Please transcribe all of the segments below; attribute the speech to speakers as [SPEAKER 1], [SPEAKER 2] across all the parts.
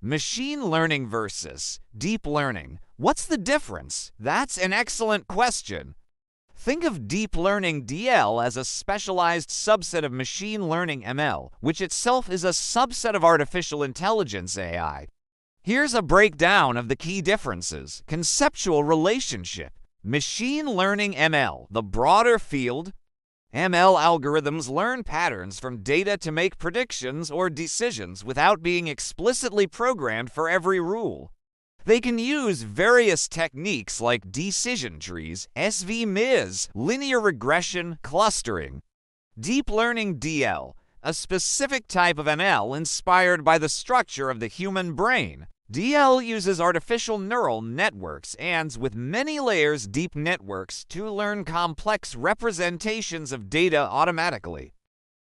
[SPEAKER 1] Machine learning versus deep learning. What's the difference? That's an excellent question. Think of deep learning DL as a specialized subset of machine learning ML, which itself is a subset of artificial intelligence AI. Here's a breakdown of the key differences. Conceptual relationship. Machine learning ML, the broader field. ML algorithms learn patterns from data to make predictions or decisions without being explicitly programmed for every rule. They can use various techniques like decision trees, SVMs, linear regression, clustering. Deep learning DL, a specific type of ML inspired by the structure of the human brain. DL uses artificial neural networks and, with many layers, deep networks to learn complex representations of data automatically.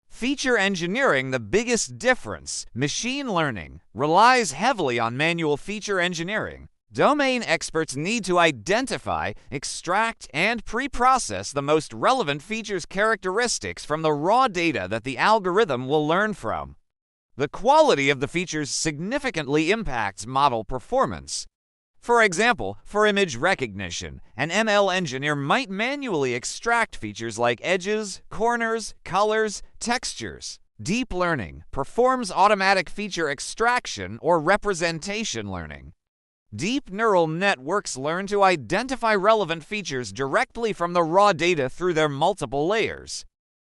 [SPEAKER 1] Feature engineering, the biggest difference. Machine learning relies heavily on manual feature engineering. Domain experts need to identify, extract, and pre-process the most relevant features characteristics from the raw data that the algorithm will learn from. The quality of the features significantly impacts model performance. For example, for image recognition, an ML engineer might manually extract features like edges, corners, colors, textures. Deep learning performs automatic feature extraction or representation learning. Deep neural networks learn to identify relevant features directly from the raw data through their multiple layers.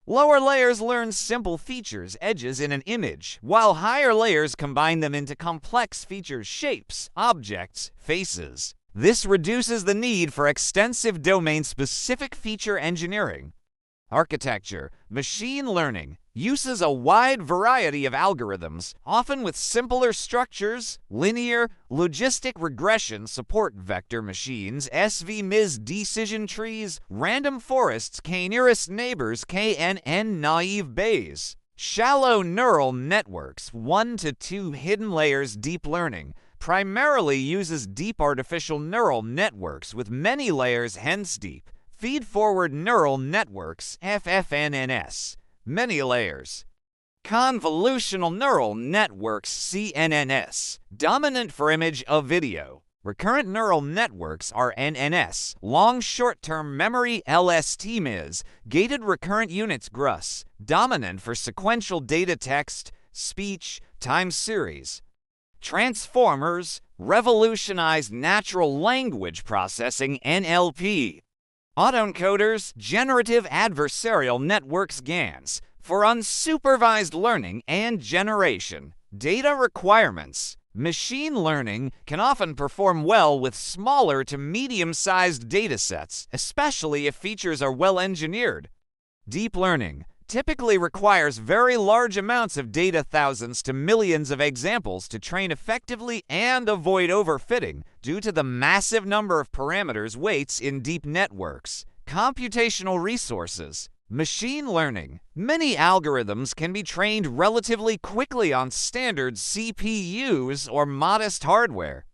[SPEAKER 1] Lower layers learn simple features, edges in an image, while higher layers combine them into complex features, shapes, objects, faces. This reduces the need for extensive domain-specific feature engineering. Architecture. Machine learning uses a wide variety of algorithms, often with simpler structures, linear, logistic regression, support vector machines, SVMs, decision trees, random forests, k-nearest neighbors, KNN, naive Bayes. Shallow neural networks, 1 to 2 hidden layers. Deep learning primarily uses deep artificial neural networks with many layers, hence deep. Feed-forward neural networks, FFNNS, many layers. Convolutional neural networks, CNNS, dominant for image of video. Recurrent neural networks are NNS, long short-term memory, LSTMIS, gated recurrent units, GRUS, dominant for sequential data, text, speech, time series. Transformers revolutionized natural language processing, NLP. Autoencoders, generative adversarial networks, GANs, for unsupervised learning and generation. Data requirements. Machine learning can often perform well with smaller to medium-sized datasets, especially if features are well engineered. Deep learning typically requires very large amounts of data, thousands to millions of examples, to train effectively and avoid overfitting due to the massive number of parameters, weights in deep networks. Computational resources. Machine learning. Many algorithms can be trained relatively quickly on standard CPUs or modest hardware.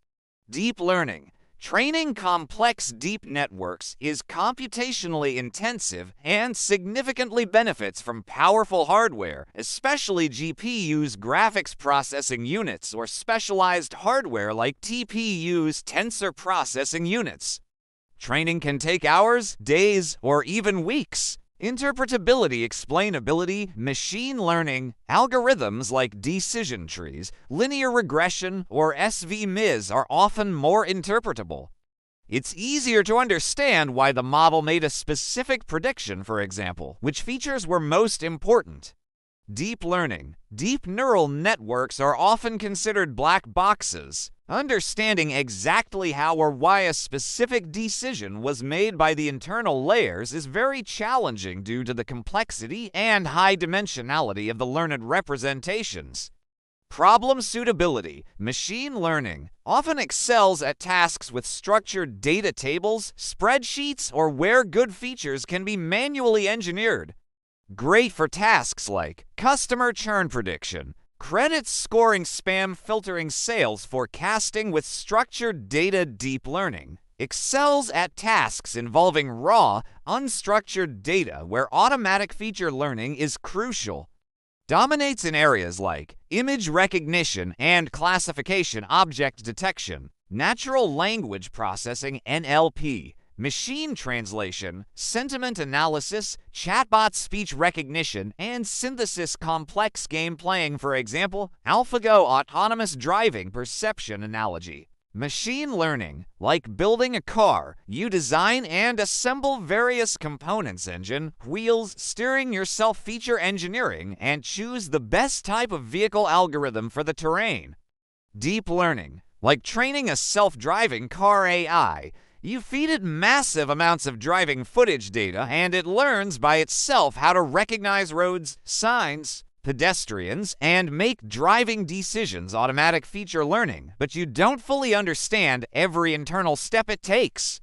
[SPEAKER 1] Deep learning. Training complex deep networks is computationally intensive and significantly benefits from powerful hardware, especially GPUs, graphics processing units, or specialized hardware like TPUs, tensor processing units. Training can take hours, days, or even weeks. Interpretability, explainability, machine learning, algorithms like decision trees, linear regression, or SVMs are often more interpretable. It's easier to understand why the model made a specific prediction, for example, which features were most important. Deep learning. Deep neural networks are often considered black boxes. Understanding exactly how or why a specific decision was made by the internal layers is very challenging due to the complexity and high dimensionality of the learned representations. Problem suitability. Machine learning often excels at tasks with structured data tables, spreadsheets, or where good features can be manually engineered. Great for tasks like customer churn prediction, credit scoring, spam filtering, sales forecasting with structured data. Deep learning excels at tasks involving raw, unstructured data where automatic feature learning is crucial. dominates in areas like image recognition and classification object detection, natural language processing (NLP), machine translation, sentiment analysis, chatbot speech recognition, and synthesis complex game playing, for example, AlphaGo autonomous driving perception analogy. Machine learning, like building a car, you design and assemble various components engine, wheels, steering yourself feature engineering, and choose the best type of vehicle algorithm for the terrain. Deep learning, like training a self-driving car AI, you feed it massive amounts of driving footage data and it learns by itself how to recognize roads, signs, pedestrians, and make driving decisions. Automatic feature learning, but you don't fully understand every internal step it takes.